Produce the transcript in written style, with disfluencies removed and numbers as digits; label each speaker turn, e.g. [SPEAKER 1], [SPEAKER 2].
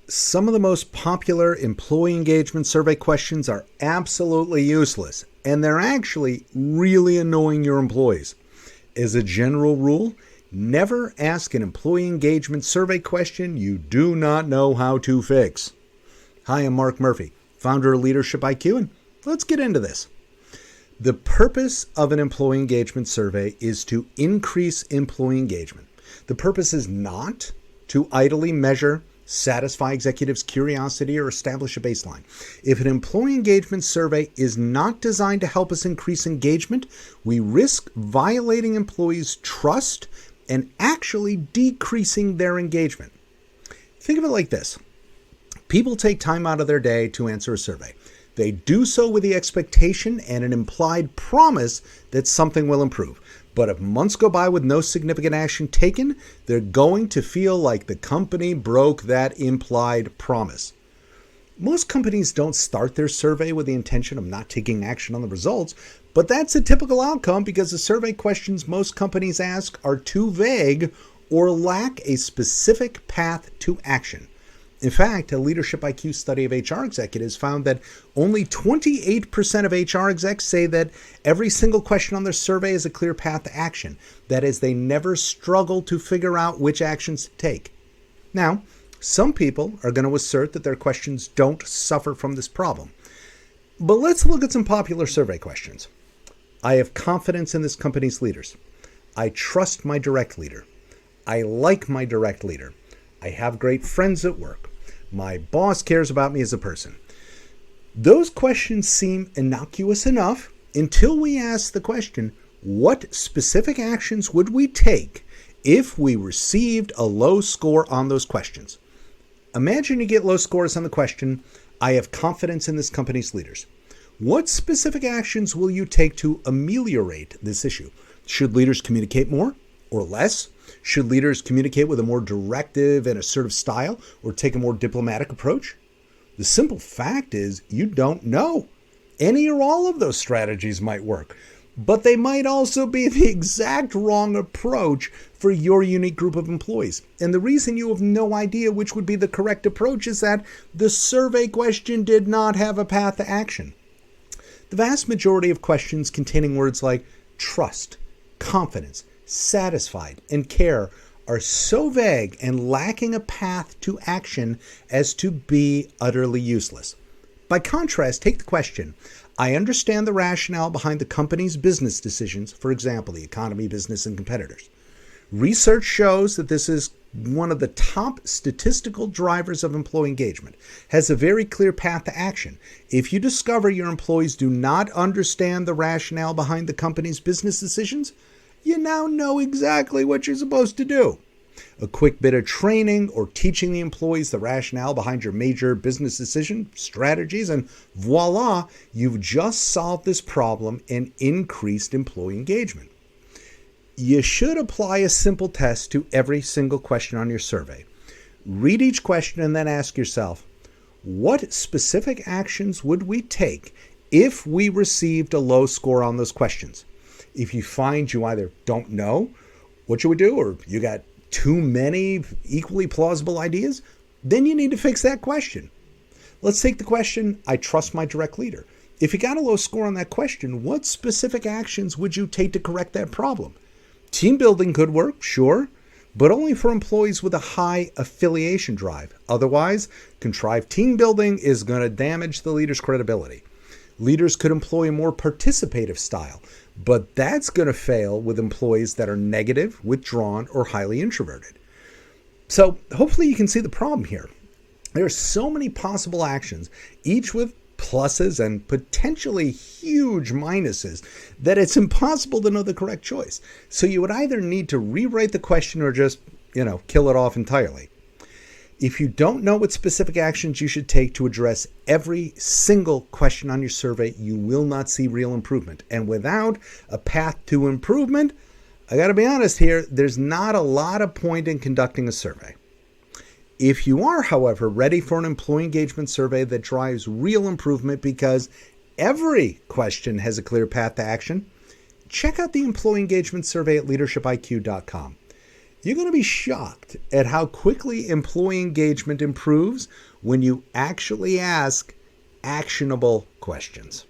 [SPEAKER 1] Some of the most popular employee engagement survey questions are absolutely useless, and they're actually really annoying your employees. As a general rule, never ask an employee engagement survey question you do not know how to fix. Hi, I'm Mark Murphy, founder of Leadership IQ, and let's get into this. The purpose of an employee engagement survey is to increase employee engagement. The purpose is not to idly measure, satisfy executives' curiosity, or establish a baseline. If an employee engagement survey is not designed to help us increase engagement, we risk violating employees' trust and actually decreasing their engagement. Think of it like this. People take time out of their day to answer a survey. They do so with the expectation and an implied promise that something will improve. But if months go by with no significant action taken, they're going to feel like the company broke that implied promise. Most companies don't start their survey with the intention of not taking action on the results, but that's a typical outcome because the survey questions most companies ask are too vague or lack a specific path to action. In fact, a Leadership IQ study of HR executives found that only 28% of HR execs say that every single question on their survey is a clear path to action. That is, they never struggle to figure out which actions to take. Now, some people are going to assert that their questions don't suffer from this problem. But let's look at some popular survey questions. I have confidence in this company's leaders. I trust my direct leader. I like my direct leader. I have great friends at work. My boss cares about me as a person. Those questions seem innocuous enough until we ask the question, what specific actions would we take if we received a low score on those questions? Imagine you get low scores on the question, I have confidence in this company's leaders. What specific actions will you take to ameliorate this issue? Should leaders communicate more or less? Should leaders communicate with a more directive and assertive style or take a more diplomatic approach? The simple fact is you don't know. Any or all of those strategies might work, but they might also be the exact wrong approach for your unique group of employees. And the reason you have no idea which would be the correct approach is that the survey question did not have a path to action. The vast majority of questions containing words like trust, confidence, satisfied, and care are so vague and lacking a path to action as to be utterly useless. By contrast, take the question, I understand the rationale behind the company's business decisions, for example, the economy, business, and competitors. Research shows that this is one of the top statistical drivers of employee engagement, has a very clear path to action. If you discover your employees do not understand the rationale behind the company's business decisions, you now know exactly what you're supposed to do. A quick bit of training or teaching the employees the rationale behind your major business decision strategies, and voila, you've just solved this problem and increased employee engagement. You should apply a simple test to every single question on your survey. Read each question and then ask yourself, what specific actions would we take if we received a low score on those questions? If you find you either don't know what you would do or you got too many equally plausible ideas, then you need to fix that question. Let's take the question, I trust my direct leader. If you got a low score on that question, what specific actions would you take to correct that problem? Team building could work, sure, but only for employees with a high affiliation drive. Otherwise, contrived team building is going to damage the leader's credibility. Leaders could employ a more participative style, but that's going to fail with employees that are negative, withdrawn, or highly introverted. So hopefully you can see the problem here. There are so many possible actions, each with pluses and potentially huge minuses, that it's impossible to know the correct choice. So you would either need to rewrite the question or just, kill it off entirely. If you don't know what specific actions you should take to address every single question on your survey, you will not see real improvement. And without a path to improvement, I got to be honest here, there's not a lot of point in conducting a survey. If you are, however, ready for an employee engagement survey that drives real improvement because every question has a clear path to action, check out the employee engagement survey at leadershipiq.com. You're going to be shocked at how quickly employee engagement improves when you actually ask actionable questions.